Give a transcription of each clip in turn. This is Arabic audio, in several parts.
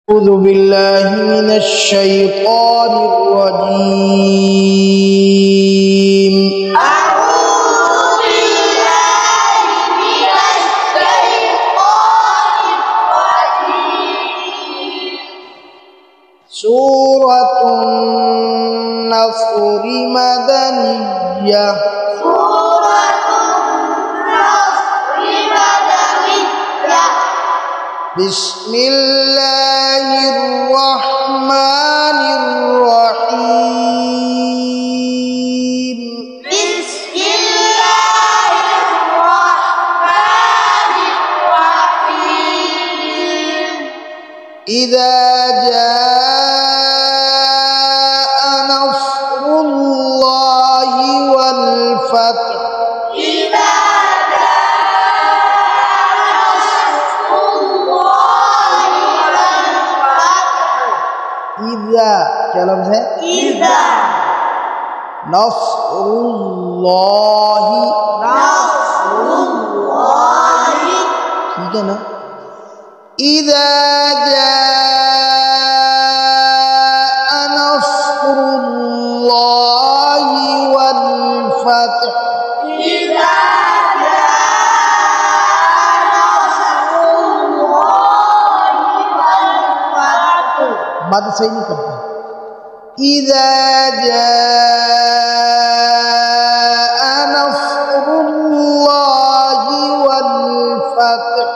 أعوذ بالله من الشيطان الرجيم. أعوذ بالله من الشيطان الرجيم. سورة النصر مدنية. بسم الله الرحمن الرحيم. بسم الله الرحمن الرحيم. إذا جاء نصر الله والفتح. إذا क्या लफ्ज़ है? إذا नस्रुल्लाहि नस्रुल्लाहि ठीक है ना। إذا جاء نصر الله والفتح. إذا جاء نصر الله والفتح. मद सही नहीं करता। إذا جاء نصر الله والفتح.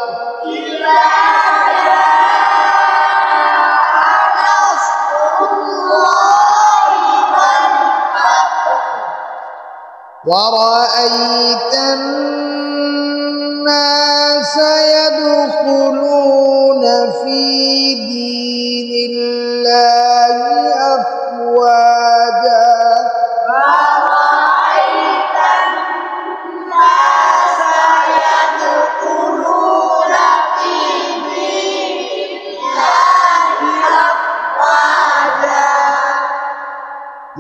إذا جاء نصر الله والفتح. ورأيت الناس يدخلون في دين الله أفواجا. ورأيت الناس يدخلون في دين الله أفواجا.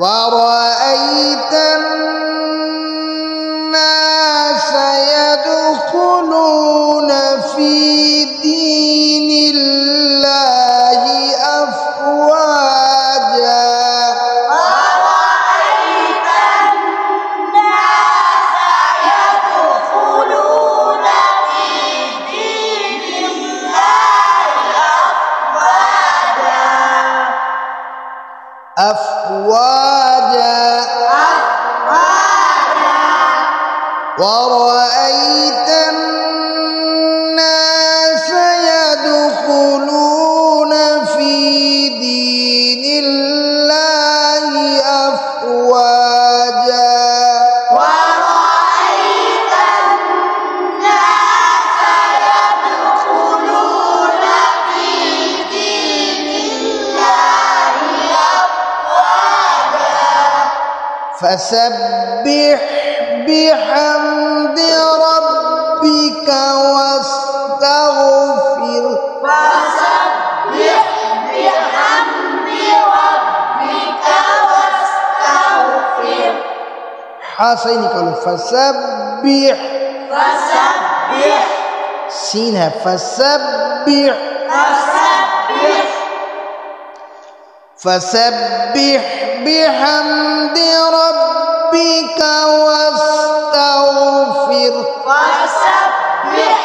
ورأيت الناس يدخلون في دين الله أفواجا. ورأيت الناس يدخلون في دين الله أفواجا. ورأيت الناس يدخلون في دين الله أفواجا. ورأيت الناس يدخلون في دين الله أفواجا. فسبح بحمد ربك واستغفر. فسبح بحمد ربك واستغفر. हाँ सही निकालो। फसब्बिह فسبح सीन है फसब्बिह. فسبح फसब्बिह बिहम्द रब्बिक वास्तगफिर. فسبح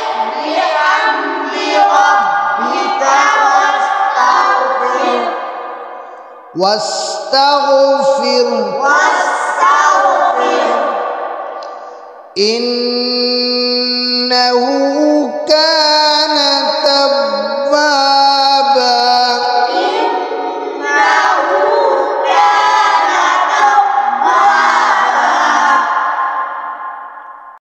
بحمد ربك واستغفر. واستغفر واستغفر. إن